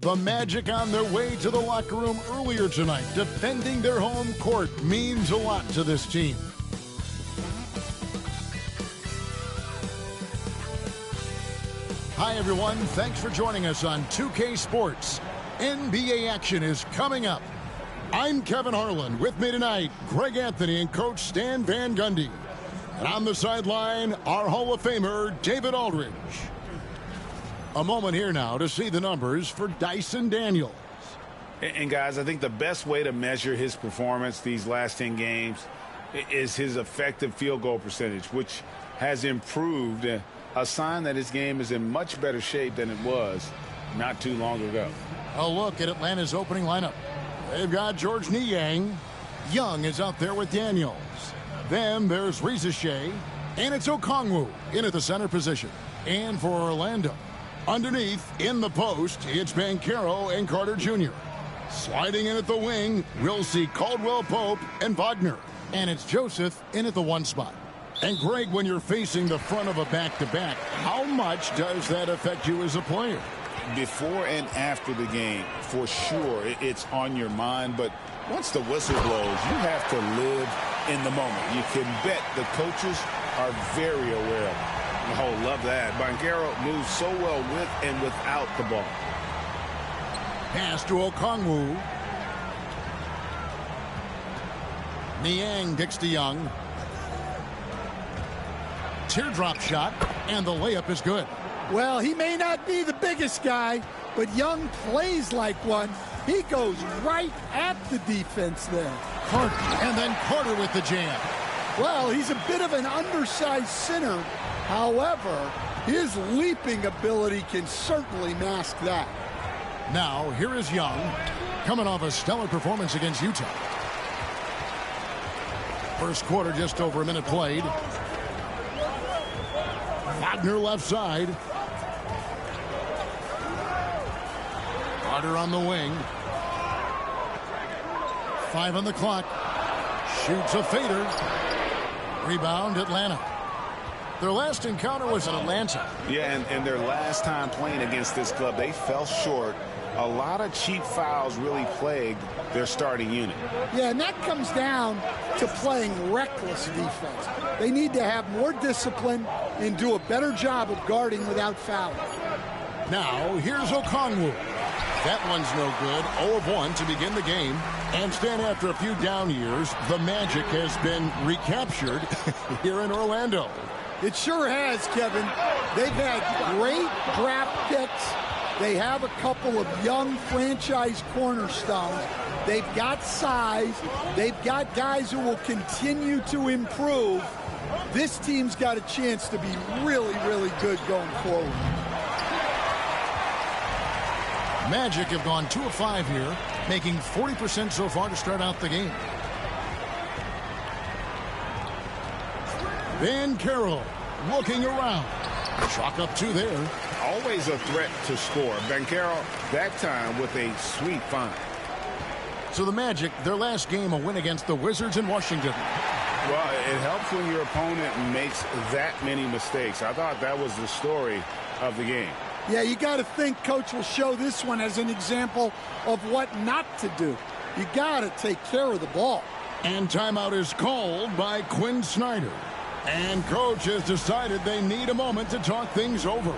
The Magic on their way to the locker room earlier tonight. Defending their home court means a lot to this team. Hi, everyone. Thanks for joining us on 2K Sports. NBA action is coming up. I'm Kevin Harlan. With me tonight, Greg Anthony and Coach Stan Van Gundy. And on the sideline, our Hall of Famer, David Aldridge. A moment here now to see the numbers for Dyson Daniels. And guys, I think the best way to measure his performance these last 10 games is his effective field goal percentage, which has improved, a sign that his game is in much better shape than it was not too long ago. A look at Atlanta's opening lineup. They've got Georges Niang. Young is out there with Daniels. Then there's Reza Shea, and it's Okongwu in at the center position. And for Orlando, underneath, in the post, it's Banchero and Carter Jr. Sliding in at the wing, we'll see Caldwell Pope and Wagner. And it's Joseph in at the one spot. And Greg, when you're facing the front of a back-to-back, how much does that affect you as a player? Before and after the game, for sure, it's on your mind. But once the whistle blows, you have to live in the moment. You can bet the coaches are very aware of it. Oh, love that. Banchero moves so well with and without the ball. Pass to Okongwu. Niang kicks to Young. Teardrop shot, and the layup is good. Well, he may not be the biggest guy, but Young plays like one. He goes right at the defense there. Carter, and then Carter with the jam. Well, he's a bit of an undersized center. However, his leaping ability can certainly mask that. Now, here is Young, coming off a stellar performance against Utah. First quarter, just over a minute played. Wagner left side. Carter on the wing. 5 on the clock. Shoots a fader. Rebound, Atlanta. Their last encounter was in Atlanta. Yeah, and their last time playing against this club, they fell short. A lot of cheap fouls really plagued their starting unit. Yeah, and that comes down to playing reckless defense. They need to have more discipline and do a better job of guarding without fouling. Now, here's Okongwu. That one's no good. 0 of 1 to begin the game. And Stan, after a few down years, the Magic has been recaptured here in Orlando. It sure has, Kevin. They've had great draft picks. They have a couple of young franchise cornerstones. They've got size. They've got guys who will continue to improve. This team's got a chance to be really, really good going forward. Magic have gone 2 of 5 here, making 40% so far to start out the game. Banchero looking around. Chalk up 2 there. Always a threat to score. Banchero, that time with a sweet find. So the Magic, their last game, a win against the Wizards in Washington. Well, it helps when your opponent makes that many mistakes. I thought that was the story of the game. Yeah, you got to think Coach will show this one as an example of what not to do. You got to take care of the ball. And timeout is called by Quinn Snyder. And Coach has decided they need a moment to talk things over.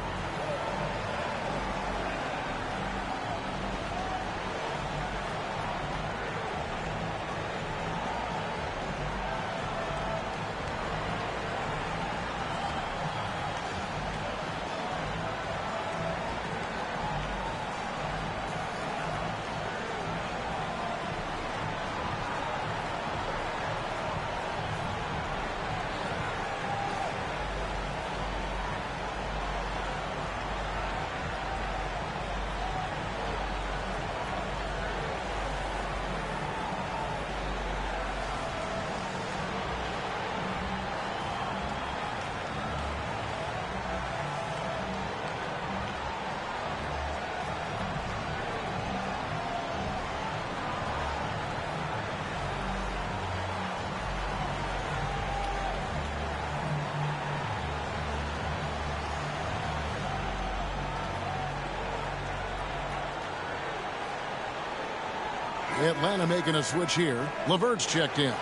Atlanta making a switch here. LeVert's checked in.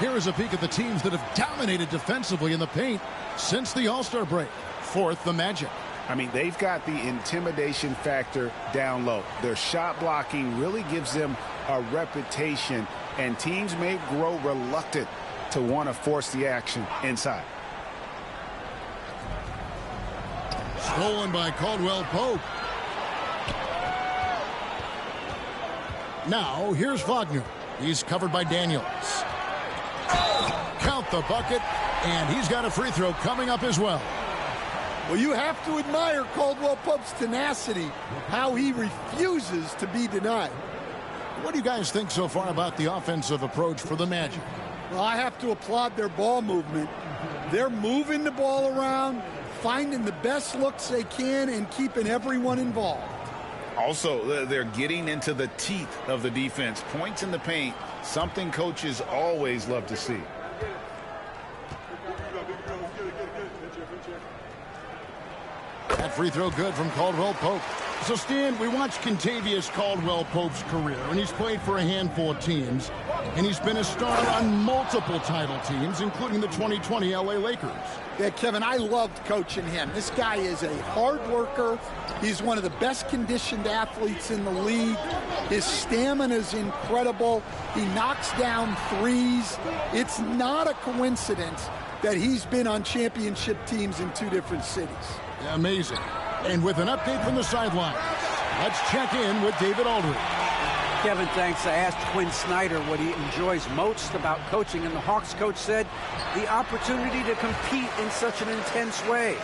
Here is a peek at the teams that have dominated defensively in the paint since the All-Star break. Fourth, the Magic. I mean, they've got the intimidation factor down low. Their shot blocking really gives them a reputation, and teams may grow reluctant to want to force the action inside. Stolen by Caldwell Pope. Now, here's Wagner. He's covered by Daniels. Count the bucket, and he's got a free throw coming up as well. Well, you have to admire Caldwell Pope's tenacity, how he refuses to be denied. What do you guys think so far about the offensive approach for the Magic? Well, I have to applaud their ball movement. They're moving the ball around, finding the best looks they can, and keeping everyone involved. Also, they're getting into the teeth of the defense. Points in the paint, something coaches always love to see. That free throw good from Caldwell Pope. So, Stan, we watched Kentavious Caldwell Pope's career, and he's played for a handful of teams, and he's been a starter on multiple title teams, including the 2020 LA Lakers. Yeah, Kevin, I loved coaching him. This guy is a hard worker. He's one of the best conditioned athletes in the league. His stamina is incredible. He knocks down threes. It's not a coincidence that he's been on championship teams in 2 different cities. Amazing. And with an update from the sidelines, let's check in with David Aldridge. Kevin, thanks. I asked Quinn Snyder what he enjoys most about coaching, and the Hawks coach said the opportunity to compete in such an intense way.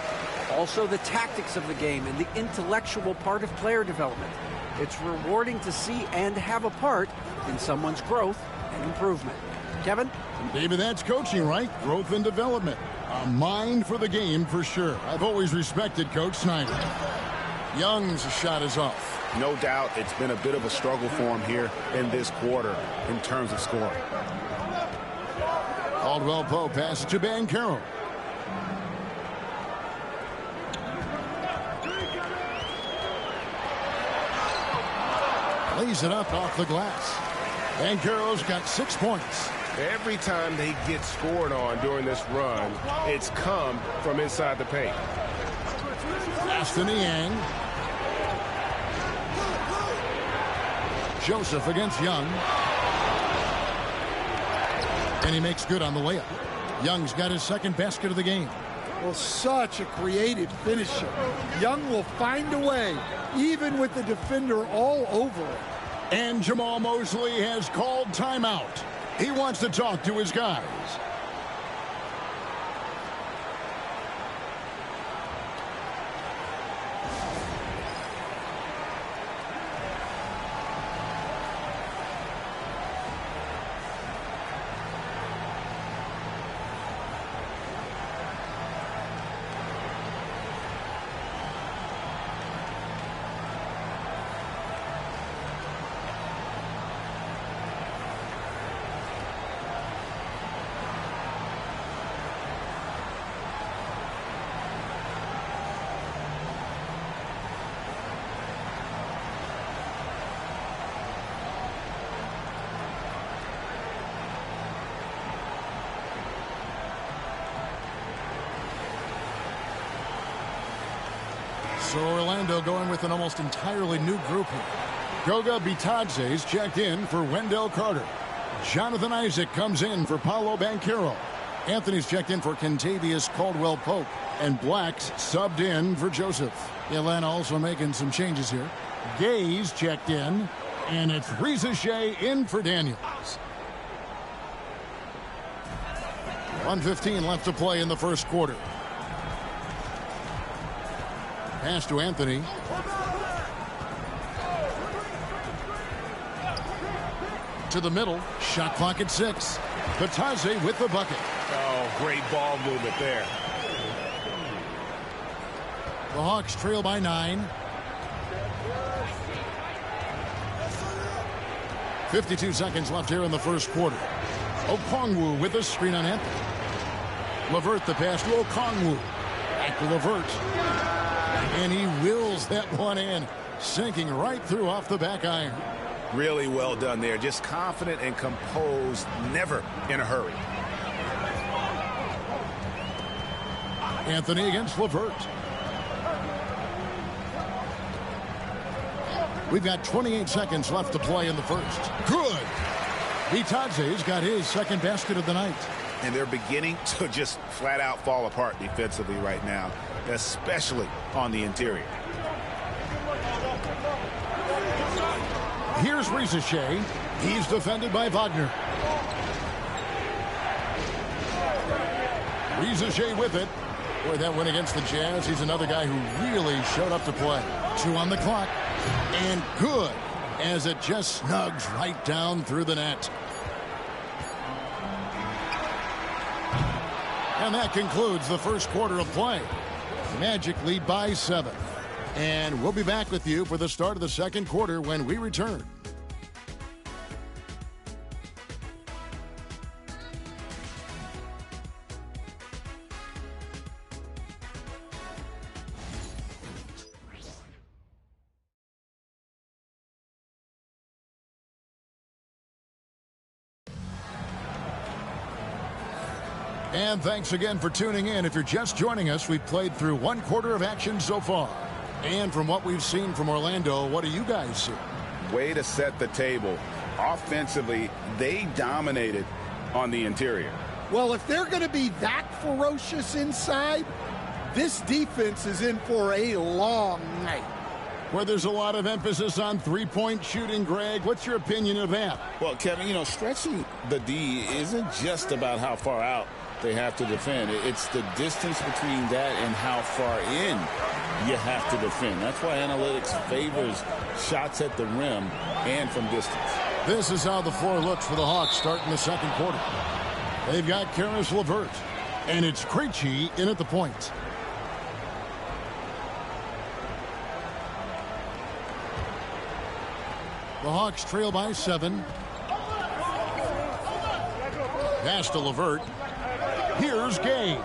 Also, the tactics of the game and the intellectual part of player development. It's rewarding to see and have a part in someone's growth and improvement. Kevin? David, that's coaching, right? Growth and development. A mind for the game for sure. I've always respected Coach Snyder. Young's shot is off. No doubt it's been a bit of a struggle for him here in this quarter in terms of scoring. Caldwell Pope passes to Banchero. Lays it up off the glass. Banchero's got 6 points. Every time they get scored on during this run, it's come from inside the paint. Pass to Niang. Joseph against Young. And he makes good on the layup. Young's got his second basket of the game. Well, such a creative finisher. Young will find a way, even with the defender all over it. And Jamal Mosley has called timeout. He wants to talk to his guys. So Orlando going with an almost entirely new group here. Goga Bitadze's checked in for Wendell Carter. Jonathan Isaac comes in for Paolo Banchero. Anthony's checked in for Kentavious Caldwell Pope. And Black's subbed in for Joseph. Atlanta also making some changes here. Gay's checked in. And it's Reza Shea in for Daniels. 1:15 left to play in the first quarter. Pass to Anthony. To the middle. Shot clock at 6. Bitadze with the bucket. Oh, great ball movement there. The Hawks trail by 9. 52 seconds left here in the first quarter. Okongwu with a screen on Anthony. LeVert the pass to Okongwu. Back to LeVert. And he wills that one in. Sinking right through off the back iron. Really well done there. Just confident and composed, never in a hurry. Anthony against LeVert. We've got 28 seconds left to play in the first. Good. Bitadze's got his second basket of the night. And they're beginning to just flat out fall apart defensively right now, especially on the interior. Here's Risacher. He's defended by Wagner. Risacher with it. Boy, that win against the Jazz. He's another guy who really showed up to play. 2 on the clock. And good, as it just snugs right down through the net. And that concludes the first quarter of play. Magic lead by 7. And we'll be back with you for the start of the second quarter when we return. And thanks again for tuning in. If you're just joining us, we've played through 1 quarter of action so far. And from what we've seen from Orlando, what do you guys see? Way to set the table. Offensively, they dominated on the interior. Well, if they're going to be that ferocious inside, this defense is in for a long night. Where there's a lot of emphasis on three-point shooting, Greg. What's your opinion of that? Well, Kevin, stretching the D isn't just about how far out they have to defend. It's the distance between that and how far in you have to defend. That's why analytics favors shots at the rim and from distance. This is how the floor looks for the Hawks starting the second quarter. They've got Caris LeVert, and it's Krejci in at the point. The Hawks trail by 7. Pass to LeVert. Here's Gay.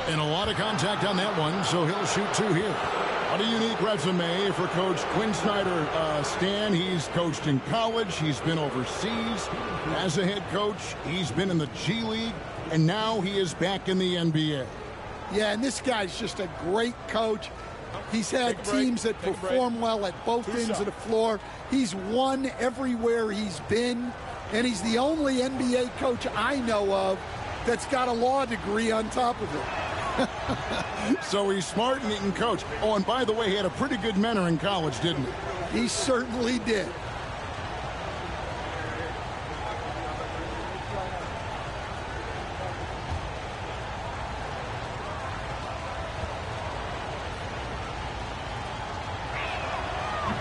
And a lot of contact on that one, so he'll shoot 2 here. What a unique resume for Coach Quinn Snyder. Stan, he's coached in college. He's been overseas as a head coach. He's been in the G League, and now he is back in the NBA. Yeah, and this guy's just a great coach. He's had teams that perform well at both ends of the floor. He's won everywhere he's been, and he's the only NBA coach I know of that's got a law degree on top of it. So he's smart and he can coach. Oh, and by the way, he had a pretty good mentor in college, didn't he? He certainly did.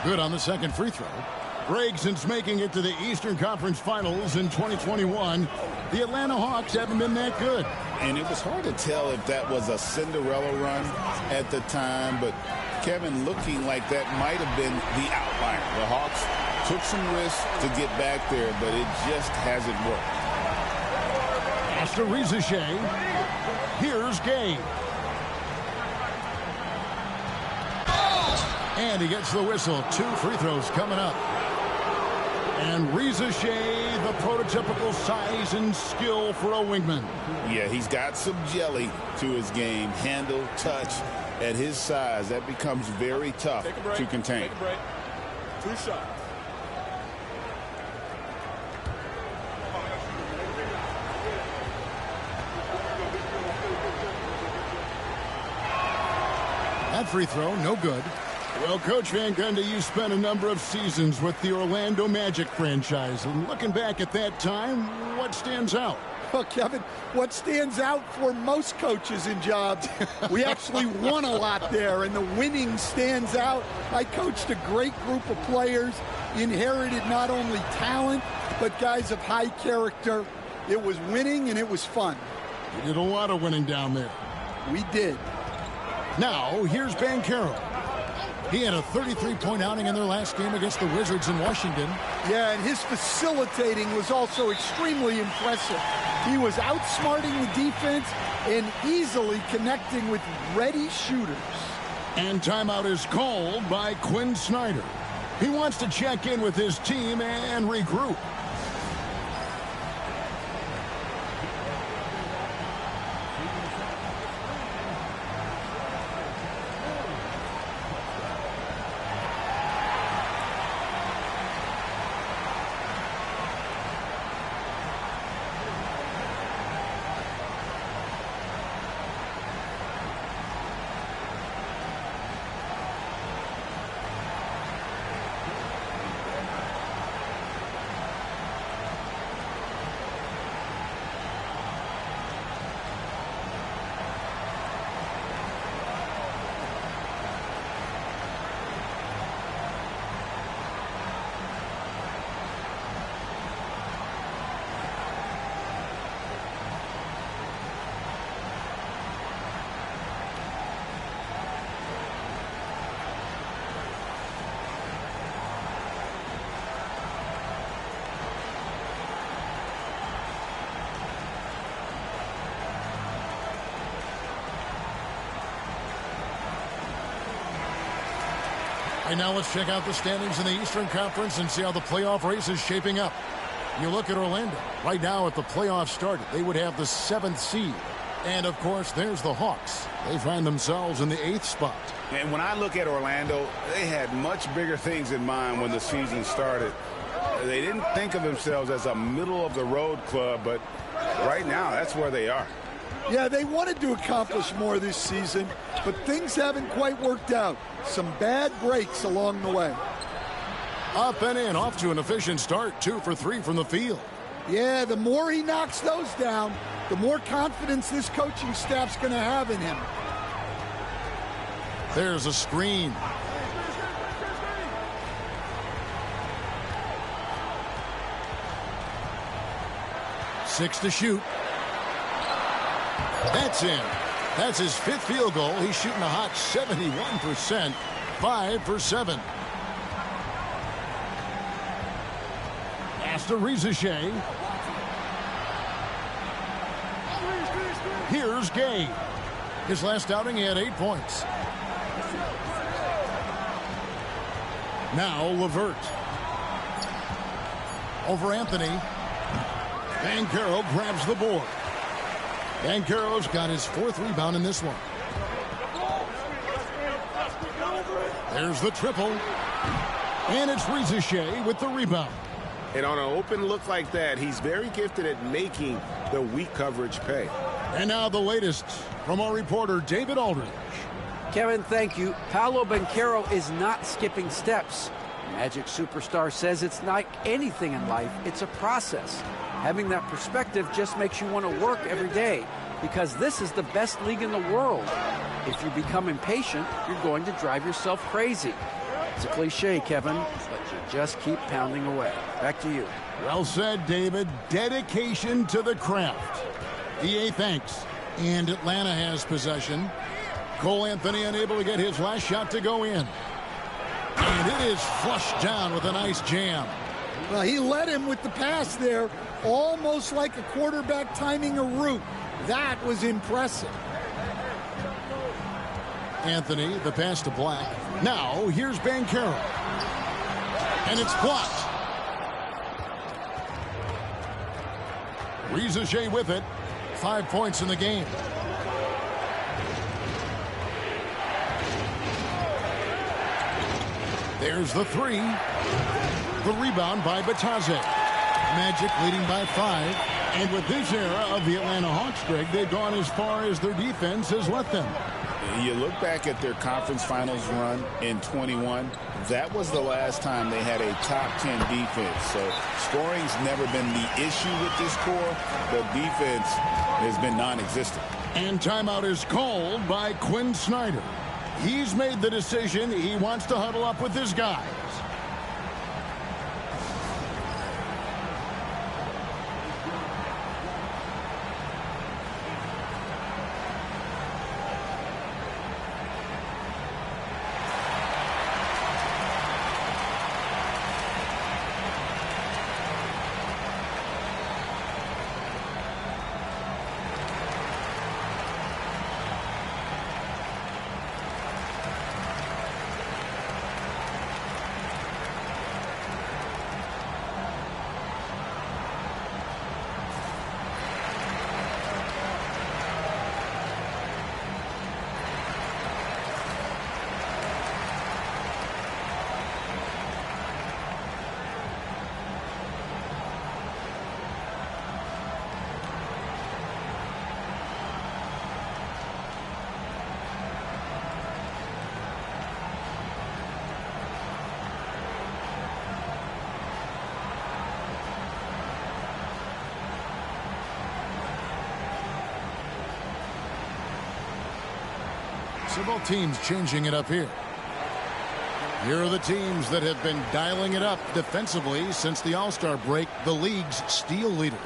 Good on the second free throw. Greg, since making it to the Eastern Conference Finals in 2021, the Atlanta Hawks haven't been that good. And it was hard to tell if that was a Cinderella run at the time, but Kevin, looking like that might have been the outlier. The Hawks took some risks to get back there, but it just hasn't worked. Pass to Risacher. Here's Gay. And he gets the whistle. 2 free throws coming up. And Risacher, the prototypical size and skill for a wingman. Yeah, he's got some jelly to his game. Handle, touch. At his size, that becomes very tough to contain. Take a break. 2 shots. That free throw, no good. Well, Coach Van Gundy, you spent a number of seasons with the Orlando Magic franchise. And looking back at that time, what stands out? Well, Kevin, what stands out for most coaches in jobs, we actually won a lot there, and the winning stands out. I coached a great group of players, inherited not only talent, but guys of high character. It was winning, and it was fun. You did a lot of winning down there. We did. Now, here's Banchero. He had a 33-point outing in their last game against the Wizards in Washington. Yeah, and his facilitating was also extremely impressive. He was outsmarting the defense and easily connecting with ready shooters. And timeout is called by Quinn Snyder. He wants to check in with his team and regroup. And now let's check out the standings in the Eastern Conference and see how the playoff race is shaping up. You look at Orlando. Right now, if the playoffs started, they would have the 7th seed. And, of course, there's the Hawks. They find themselves in the 8th spot. And when I look at Orlando, they had much bigger things in mind when the season started. They didn't think of themselves as a middle-of-the-road club, but right now, that's where they are. Yeah, they wanted to accomplish more this season, but things haven't quite worked out. Some bad breaks along the way. Up and in, off to an efficient start. 2 for 3 from the field. Yeah, the more he knocks those down, the more confidence this coaching staff's going to have in him. There's a screen. Six to shoot. That's in. That's his 5th field goal. He's shooting a hot 71%. 5 for 7. Pass to Rizachet. Here's Gay. His last outing, he had 8 points. Now LeVert. Over Anthony. Banchero grabs the board. Banchero's got his 4th rebound in this one. There's the triple. And it's Rizachet with the rebound. And on an open look like that, he's very gifted at making the weak coverage pay. And now the latest from our reporter, David Aldridge. Kevin, thank you. Paolo Banchero is not skipping steps. Magic superstar says it's like anything in life, it's a process. Having that perspective just makes you want to work every day, because this is the best league in the world. If you become impatient, you're going to drive yourself crazy. It's a cliche, Kevin, but you just keep pounding away. Back to you. Well said, David. Dedication to the craft. EA thanks. And Atlanta has possession. Cole Anthony unable to get his last shot to go in. And it is flushed down with a nice jam. Well, he led him with the pass there, almost like a quarterback timing a route. That was impressive. Anthony, the pass to Black. Now, here's Banchero. And it's blocked. Rizachet with it. 5 points in the game. There's the 3. The rebound by Batadze. Magic leading by 5. And with this era of the Atlanta Hawks, Greg, they've gone as far as their defense has let them. You look back at their conference finals run in 21, that was the last time they had a top 10 defense. So scoring's never been the issue with this core. The defense has been non-existent. And timeout is called by Quinn Snyder. He's made the decision. He wants to huddle up with his guys. So both teams changing it up here. Here are the teams that have been dialing it up defensively since the All-Star break, the league's steal leaders.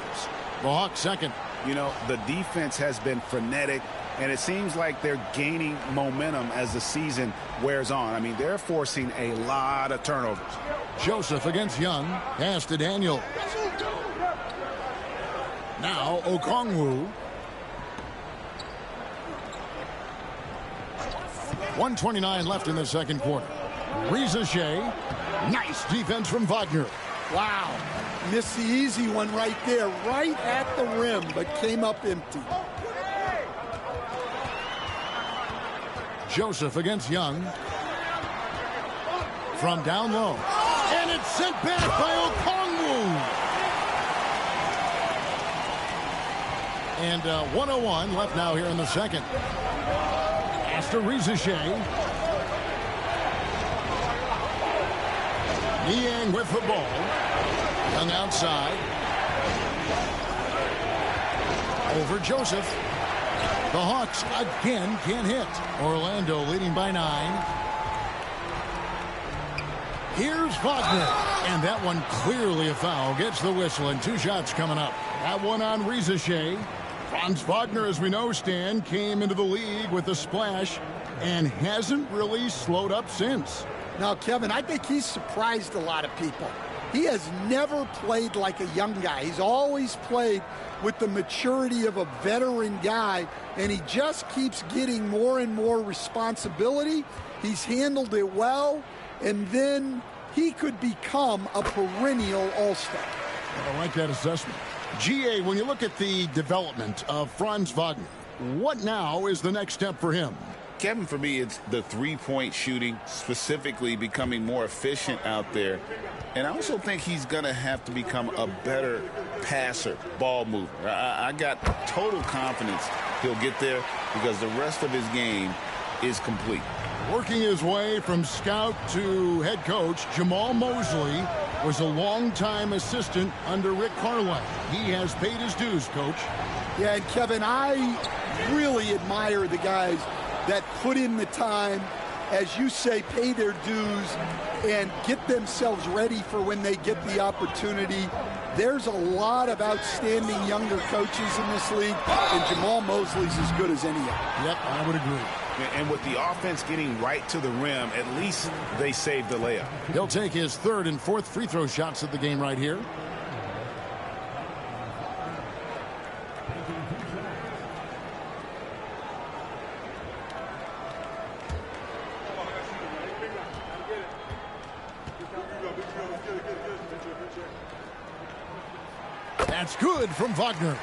The Hawks second. You know, the defense has been frenetic, and it seems like they're gaining momentum as the season wears on. I mean, they're forcing a lot of turnovers. Joseph against Young. Pass to Daniels. Now Okongwu. 1:29 left in the second quarter. Reza Shea. Nice defense from Wagner. Wow. Missed the easy one right there, right at the rim, but came up empty. Joseph against Young. From down low. And it's sent back by Okongwu. And 1:01 left now here in the second. Pass to Reza Shea. Niang with the ball. Young outside. Over Joseph. The Hawks again can't hit. Orlando leading by 9. Here's Wagner. And that one clearly a foul. Gets the whistle and 2 shots coming up. That one on Reza Shea. Franz Wagner, as we know, Stan, came into the league with a splash and hasn't really slowed up since. Now, Kevin, I think he's surprised a lot of people. He has never played like a young guy. He's always played with the maturity of a veteran guy, and he just keeps getting more and more responsibility. He's handled it well, and then he could become a perennial all-star. I like that assessment. GA, when you look at the development of Franz Wagner, what now is the next step for him? Kevin, for me, it's the three-point shooting, specifically becoming more efficient out there. And I also think he's going to have to become a better passer, ball mover. I got total confidence he'll get there because the rest of his game is complete. Working his way from scout to head coach, Jamal Mosley was a longtime assistant under Rick Carlisle. He has paid his dues, Coach. Yeah, and Kevin, I really admire the guys that put in the time, as you say, pay their dues and get themselves ready for when they get the opportunity. There's a lot of outstanding younger coaches in this league, and Jamal Mosley's as good as any of them. Yep, I would agree. And with the offense getting right to the rim, at least they saved the layup. He'll take his 3rd and 4th free throw shots of the game right here. That's good from Wagner.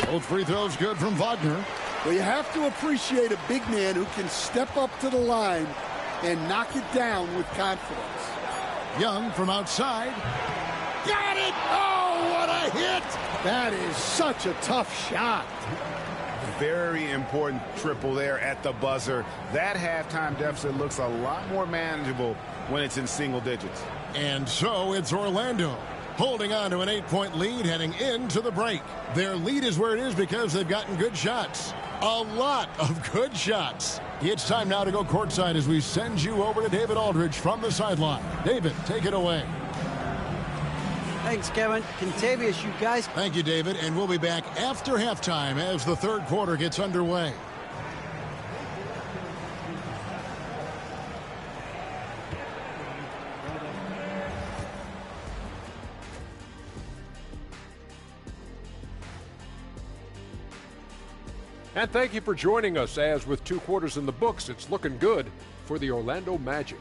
Both free throws good from Wagner. Well, you have to appreciate a big man who can step up to the line and knock it down with confidence. Young from outside. Got it! Oh, what a hit! That is such a tough shot. Very important triple there at the buzzer. That halftime deficit looks a lot more manageable when it's in single digits. And so it's Orlando holding on to an 8-point lead heading into the break. Their lead is where it is because they've gotten good shots. A lot of good shots. It's time now to go courtside as we send you over to David Aldridge from the sideline. David, take it away. Thanks, Kevin. Contavious, you guys. Thank you, David. And we'll be back after halftime as the 3rd quarter gets underway. And thank you for joining us as with 2 quarters in the books, it's looking good for the Orlando Magic.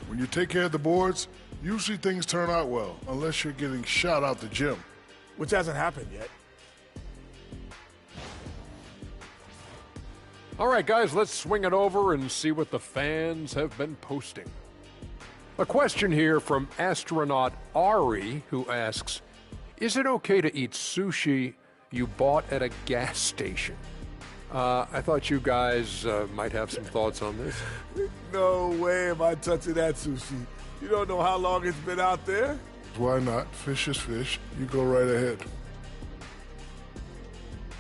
When you take care of the boards, usually things turn out well, unless you're getting shot out the gym. Which hasn't happened yet. All right, guys, let's swing it over and see what the fans have been posting. A question here from astronaut Ari, who asks, is it okay to eat sushi you bought at a gas station. I thought you guys might have some thoughts on this. No way am I touching that sushi. You don't know how long it's been out there? Why not? Fish is fish. You go right ahead.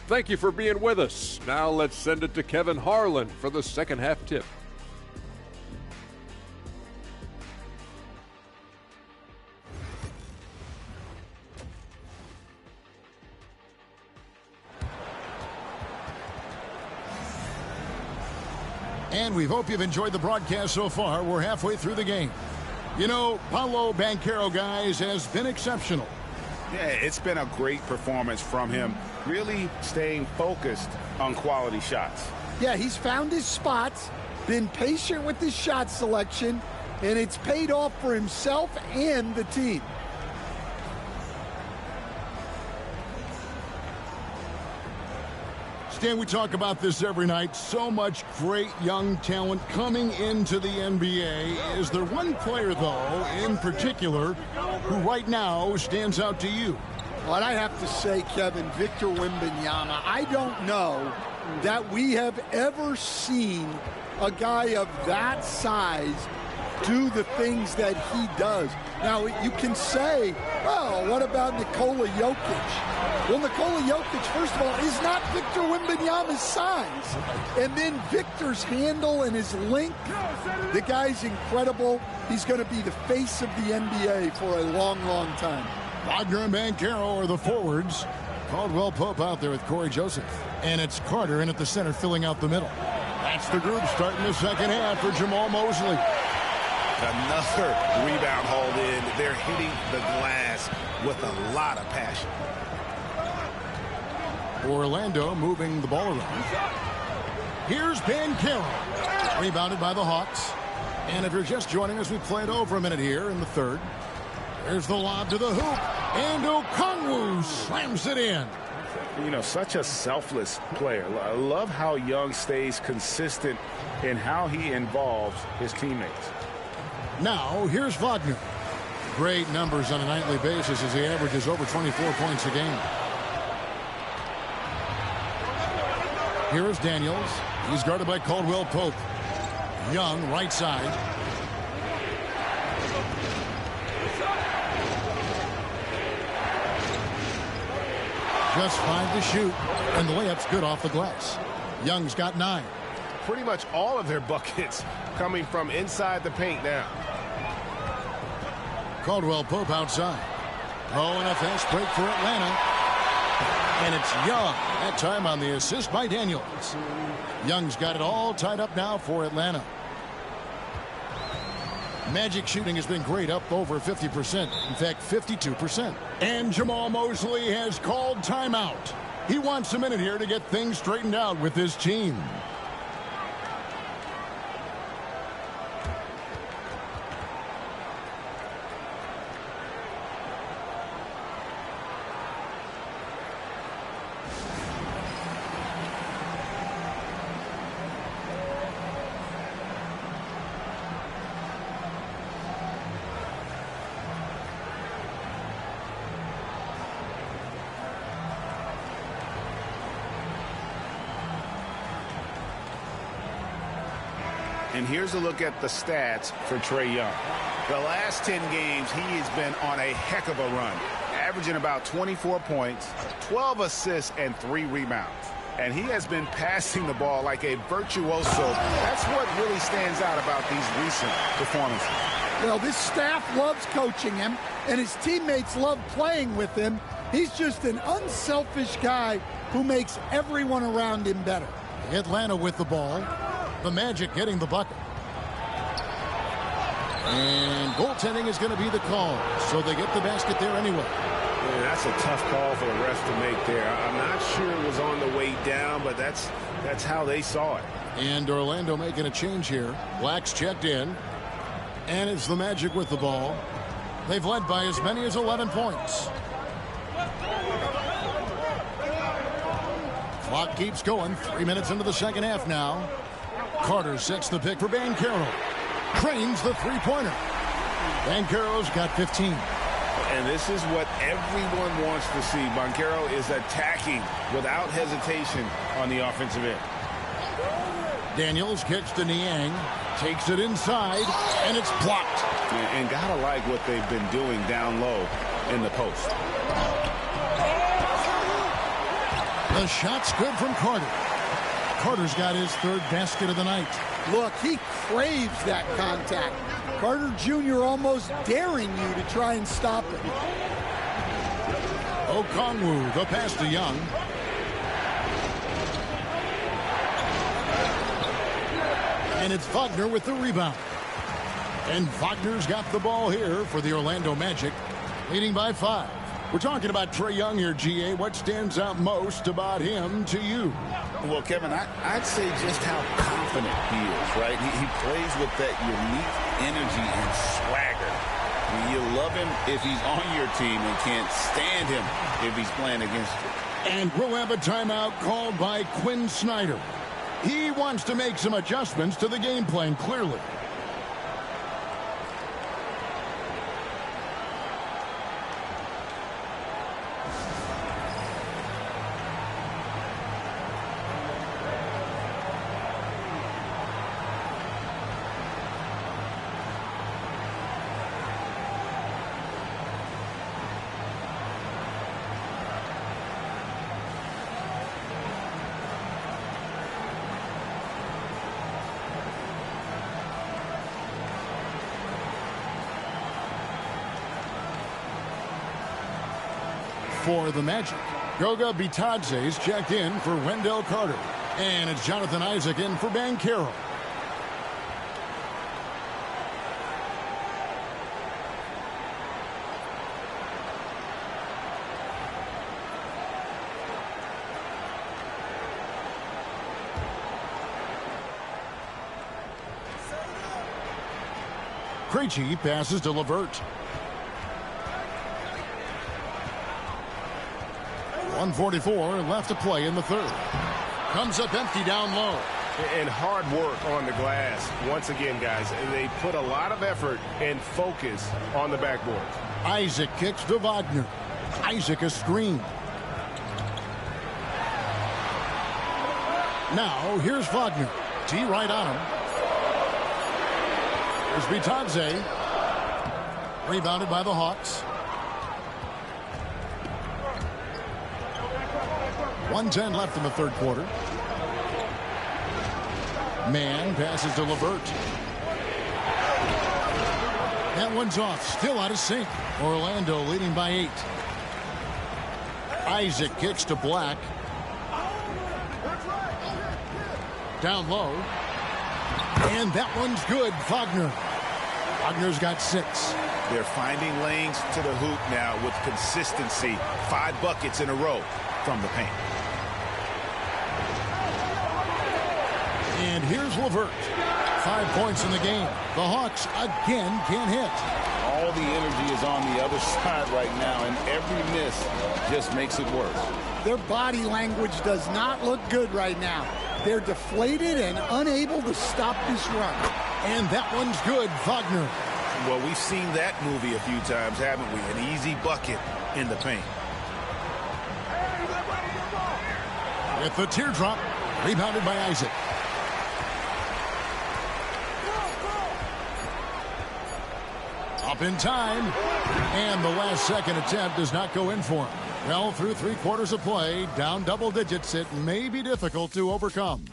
Thank you for being with us. Now let's send it to Kevin Harlan for the second half tip. And we hope you've enjoyed the broadcast so far. We're halfway through the game. You know, Paolo Banchero, guys, has been exceptional. Yeah, it's been a great performance from him, really staying focused on quality shots. Yeah, he's found his spots, been patient with his shot selection, and it's paid off for himself and the team. Stan, we talk about this every night. So much great young talent coming into the NBA. Is there one player, though, in particular, who right now stands out to you? What I have to say, Kevin, Victor Wembanyama, I don't know that we have ever seen a guy of that size do the things that he does. Now, you can say, well, what about Nikola Jokic? Well, Nikola Jokic, first of all, is not Victor Wembanyama's size. And then Victor's handle and his length, the guy's incredible. He's going to be the face of the NBA for a long, long time. Wagner and Banchero are the forwards. Caldwell Pope out there with Corey Joseph. And it's Carter in at the center filling out the middle. That's the group starting the second half for Jamal Mosley. Another rebound hauled in. They're hitting the glass with a lot of passion. Orlando moving the ball around. Here's Banchero. Rebounded by the Hawks. And if you're just joining us, we played over a minute here in the third. There's the lob to the hoop. And Okongwu slams it in. You know, such a selfless player. I love how Young stays consistent in how he involves his teammates. Now, here's Wagner. Great numbers on a nightly basis as he averages over 24 points a game. Here is Daniels. He's guarded by Caldwell Pope. Young, right side. Just 5 to shoot, and the layup's good off the glass. Young's got 9. Pretty much all of their buckets coming from inside the paint now. Caldwell Pope outside. Oh, and a fast break for Atlanta. And it's Young, that time on the assist by Daniels. Young's got it all tied up now for Atlanta. Magic shooting has been great, up over 50%. In fact, 52%. And Jamal Mosley has called timeout. He wants a minute here to get things straightened out with his team. And here's a look at the stats for Trae Young. The last 10 games, he has been on a heck of a run, averaging about 24 points, 12 assists, and 3 rebounds. And he has been passing the ball like a virtuoso. That's what really stands out about these recent performances. Well, this staff loves coaching him, and his teammates love playing with him. He's just an unselfish guy who makes everyone around him better. Atlanta with the ball. The Magic getting the bucket. And goaltending is going to be the call. So they get the basket there anyway. Yeah, that's a tough call for the refs to make there. I'm not sure it was on the way down, but that's how they saw it. And Orlando making a change here. Black's checked in. And it's the Magic with the ball. They've led by as many as 11 points. Clock keeps going. 3 minutes into the second half now. Carter sets the pick for Banchero. Trains the three-pointer. Banchero's got 15. And this is what everyone wants to see. Banchero is attacking without hesitation on the offensive end. Daniels kicks to Niang, takes it inside, and it's blocked. And gotta like what they've been doing down low in the post. The shot's good from Carter. Carter's got his third basket of the night. Look, he craves that contact. Carter Jr. almost daring you to try and stop him. Okongwu, the pass to Young. And it's Wagner with the rebound. And Wagner's got the ball here for the Orlando Magic, leading by 5. We're talking about Trae Young here, GA. What stands out most about him to you? Well, Kevin, I'd say just how confident he is, right? He plays with that unique energy and swagger. I mean, you love him if he's on your team and can't stand him if he's playing against you. And we'll have a timeout called by Quinn Snyder. He wants to make some adjustments to the game plan, clearly. For the Magic, Goga Bitadze's checked in for Wendell Carter. And it's Jonathan Isaac in for Banchero. Krejci passes to LeVert. 1:44 left to play in the third. Comes up empty down low. And hard work on the glass. Once again, guys, they put a lot of effort and focus on the backboard. Isaac kicks to Wagner. Isaac is screened. Now, here's Wagner. T right on him. Here's Bitadze. Rebounded by the Hawks. 1:10 left in the third quarter. Mann passes to LeVert. That one's off. Still out of sync. Orlando leading by 8. Isaac kicks to Black. Down low. And that one's good. Wagner. Wagner's got 6. They're finding lanes to the hoop now with consistency. 5 buckets in a row from the paint. And here's LeVert. 5 points in the game. The Hawks again can't hit. All the energy is on the other side right now, and every miss just makes it worse. Their body language does not look good right now. They're deflated and unable to stop this run. And that one's good. Wagner. Well, we've seen that movie a few times, haven't we? An easy bucket in the paint. With the teardrop, rebounded by Isaac. Up in time, and the last second attempt does not go in for him. Well, through 3 quarters of play, down double digits, it may be difficult to overcome.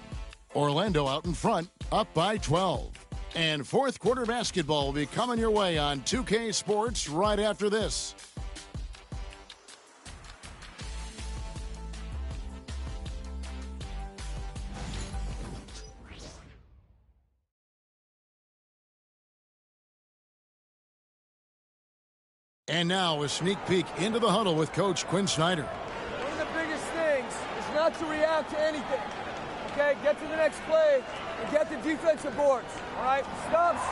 Orlando out in front, up by 12. And fourth quarter basketball will be coming your way on 2K Sports right after this. And now a sneak peek into the huddle with Coach Quinn Snyder. One of the biggest things is not to react to anything. Okay, get to the next play and get the defensive boards. All right, stops,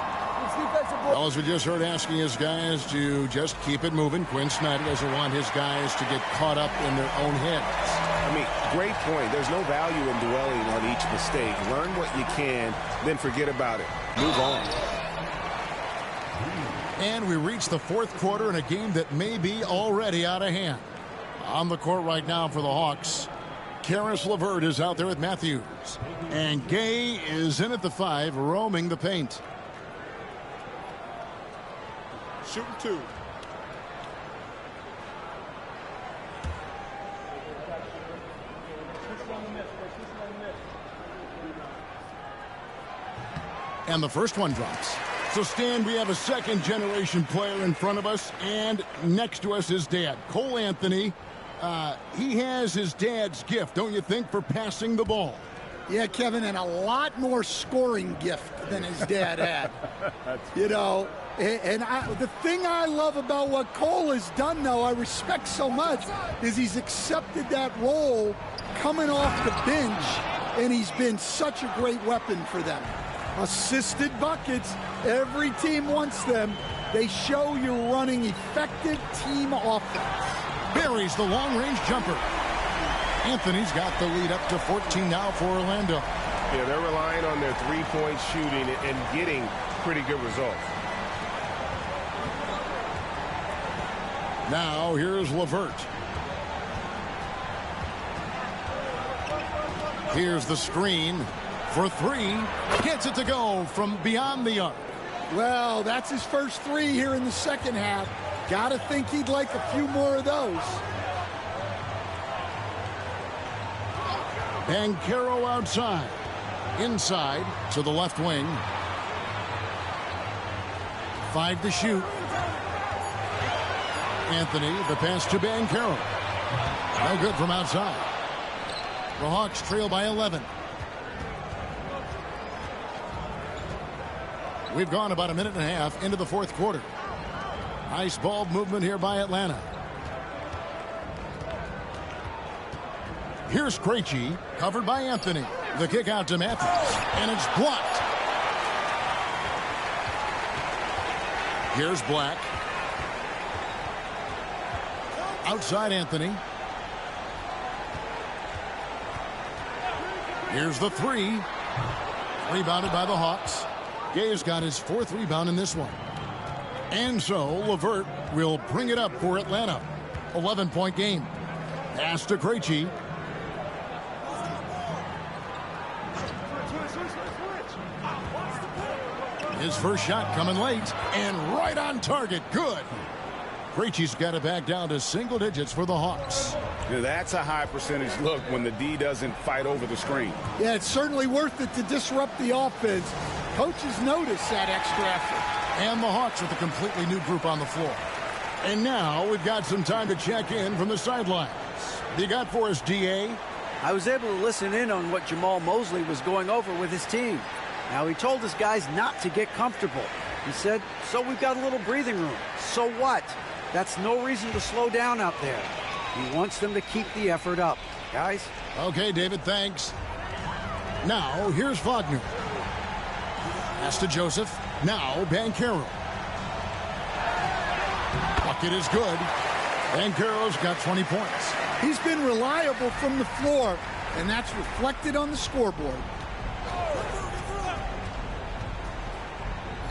it's defensive boards. Well, as we just heard, asking his guys to just keep it moving. Quinn Snyder doesn't want his guys to get caught up in their own heads. I mean, great point. There's no value in dwelling on each mistake. Learn what you can, then forget about it. Move on. And we reach the fourth quarter in a game that may be already out of hand. On the court right now for the Hawks, Karis LeVert is out there with Matthews. And Gay is in at the 5, roaming the paint. Shooting 2. And the first one drops. So, Stan, we have a second-generation player in front of us, and next to us is Dad. Cole Anthony, he has his dad's gift, don't you think, for passing the ball? Yeah, Kevin, and a lot more scoring gift than his dad had. You know, and the thing I love about what Cole has done, though, I respect so much, is he's accepted that role coming off the bench, and he's been such a great weapon for them. Assisted buckets. Every team wants them. They show you're running effective team offense. Buries the long-range jumper. Anthony's got the lead up to 14 now for Orlando. Yeah, they're relying on their three-point shooting and getting pretty good results. Now here's LeVert. Here's the screen for 3. Gets it to go from beyond the arc. Well, that's his first 3 here in the second half. Gotta think he'd like a few more of those. Banchero outside. Inside to the left wing. 5 to shoot. Anthony, the pass to Banchero. No good from outside. The Hawks trail by 11. We've gone about a minute and a half into the fourth quarter. Nice ball movement here by Atlanta. Here's Krejci, covered by Anthony. The kick out to Matthews, and it's blocked. Here's Black. Outside Anthony. Here's the 3. Rebounded by the Hawks. Gay's got his 4th rebound in this one. And so LeVert will bring it up for Atlanta. 11-point game. Pass to Krejci. His first shot coming late and right on target. Good. Krejci's got it back down to single digits for the Hawks. Yeah, that's a high percentage look when the D doesn't fight over the screen. Yeah, it's certainly worth it to disrupt the offense. Coaches notice that extra effort. And the Hawks with a completely new group on the floor. And now we've got some time to check in from the sidelines. You got for us, D.A.? I was able to listen in on what Jamal Mosley was going over with his team. Now, he told his guys not to get comfortable. He said, so we've got a little breathing room. So what? That's no reason to slow down out there. He wants them to keep the effort up. Guys? Okay, David, thanks. Now, here's Wagner. Pass to Joseph. Now, Banchero. Bucket is good. Banchero's got 20 points. He's been reliable from the floor, and that's reflected on the scoreboard.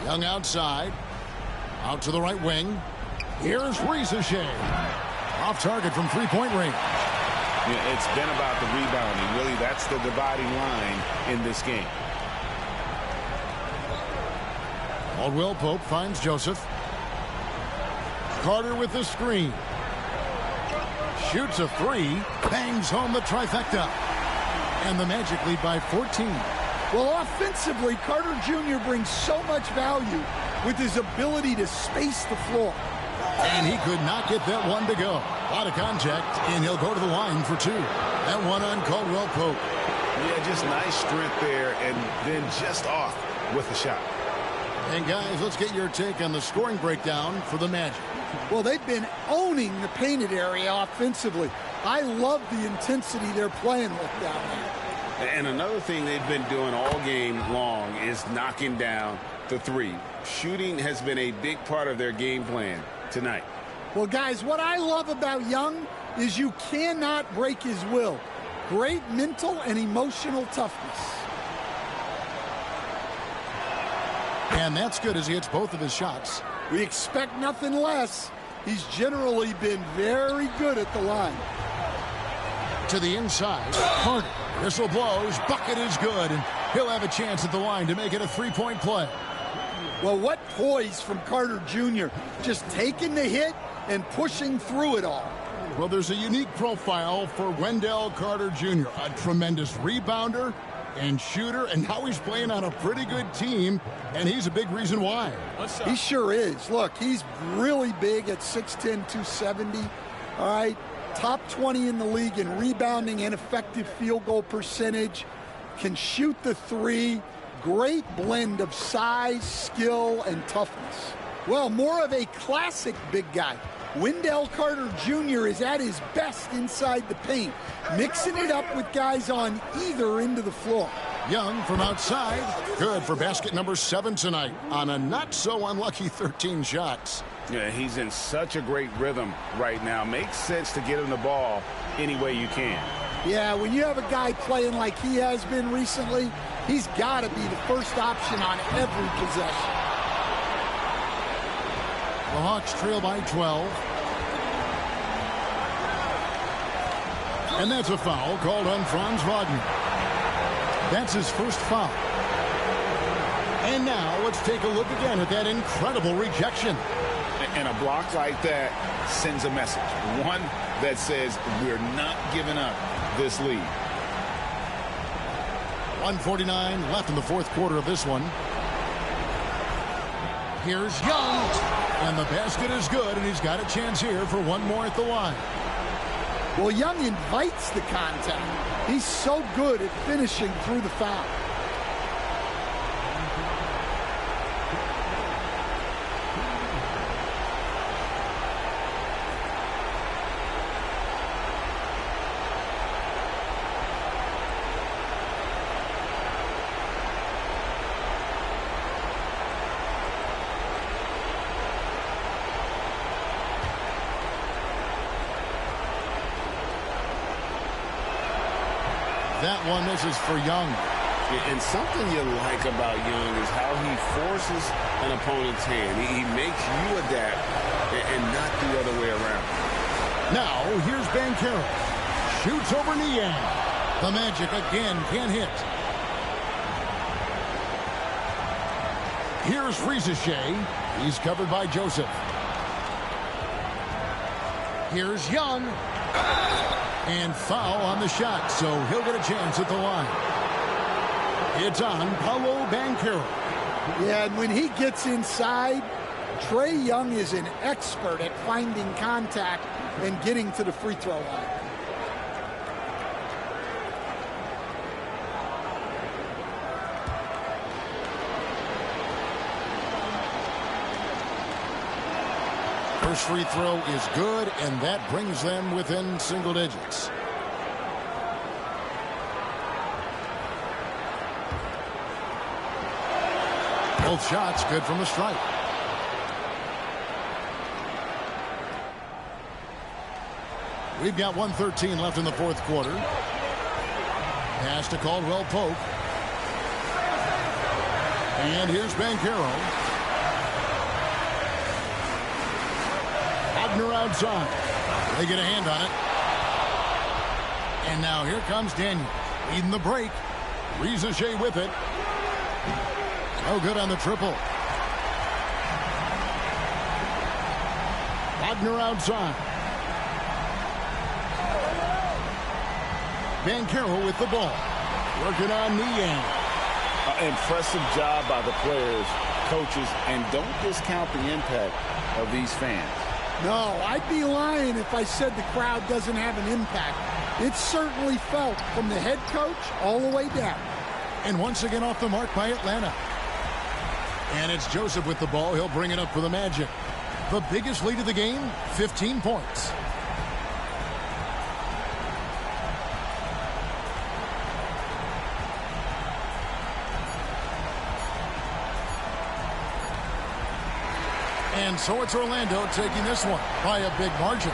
Young outside. Out to the right wing. Here's Risacher. Off target from three-point range. Yeah, it's been about the rebounding. Really, that's the dividing line in this game. Caldwell Pope finds Joseph. Carter with the screen. Shoots a 3. Bangs home the trifecta. And the Magic lead by 14. Well, offensively, Carter Jr. brings so much value with his ability to space the floor. And he could not get that one to go. A lot of contact, and he'll go to the line for 2. That one on Caldwell Pope. Yeah, just nice strength there, and then just off with the shot. And guys, let's get your take on the scoring breakdown for the Magic. Well, they've been owning the painted area offensively. I love the intensity they're playing with down there. And another thing they've been doing all game long is knocking down the 3. Shooting has been a big part of their game plan tonight. Well, guys, what I love about Young is you cannot break his will. Great mental and emotional toughness. And that's good as he hits both of his shots. We expect nothing less. He's generally been very good at the line. To the inside, Carter. Whistle blows, bucket is good, and he'll have a chance at the line to make it a three-point play. Well, what poise from Carter Jr. Just taking the hit and pushing through it all. Well, there's a unique profile for Wendell Carter Jr., a tremendous rebounder and shooter, and now he's playing on a pretty good team, and he's a big reason why. He sure is. Look, he's really big at 6'10", 270. All right, top 20 in the league in rebounding and effective field goal percentage. Can shoot the three. Great blend of size, skill, and toughness. Well, more of a classic big guy. Wendell Carter Jr. is at his best inside the paint, mixing it up with guys on either end of the floor. Young from outside, good for basket number 7 tonight on a not-so-unlucky 13 shots. Yeah, he's in such a great rhythm right now. Makes sense to get him the ball any way you can. Yeah, when you have a guy playing like he has been recently, he's got to be the first option on every possession. The Hawks trail by 12. And that's a foul called on Franz Wagner. That's his first foul. And now let's take a look again at that incredible rejection. And a block like that sends a message. One that says we're not giving up this lead. 1:49 left in the fourth quarter of this one. Here's Young. And the basket is good, and he's got a chance here for one more at the line. Well, Young invites the contact. He's so good at finishing through the foul. That one misses for Young. And something you like about Young is how he forces an opponent's hand. He makes you adapt and not the other way around. Now, here's Banchero. Shoots over Niang. The Magic again can't hit. Here's Rizachet. He's covered by Joseph. Here's Young. And foul on the shot, so he'll get a chance at the line. It's on Paolo Banchero. Yeah, and when he gets inside, Trae Young is an expert at finding contact and getting to the free throw line. First free throw is good, and that brings them within single digits. Both shots good from the stripe. We've got 1:13 left in the fourth quarter. Pass to Caldwell Pope. And here's Banchero. Wagner outside. They get a hand on it. And now here comes Daniel. Leading the break. Rizachet with it. No good on the triple. Wagner outside. Banchero with the ball. Working on Niang. Impressive job by the players, coaches, and don't discount the impact of these fans. No, I'd be lying if I said the crowd doesn't have an impact. It's certainly felt from the head coach all the way down. And once again off the mark by Atlanta. And it's Joseph with the ball. He'll bring it up for the Magic. The biggest lead of the game, 15 points. And And so it's Orlando taking this one by a big margin.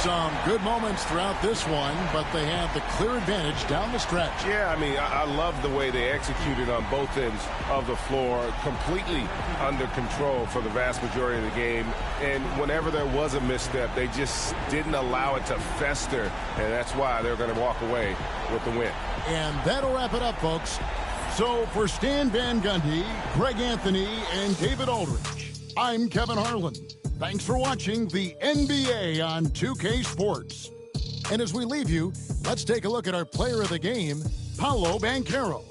Some good moments throughout this one, but they have the clear advantage down the stretch. Yeah, I mean, I love the way they executed on both ends of the floor, completely under control for the vast majority of the game. And whenever there was a misstep, they just didn't allow it to fester, and that's why they're going to walk away with the win. And that'll wrap it up, folks. So for Stan Van Gundy, Greg Anthony, and David Aldridge, I'm Kevin Harlan. Thanks for watching the NBA on 2K Sports. And as we leave you, let's take a look at our player of the game, Paolo Banchero.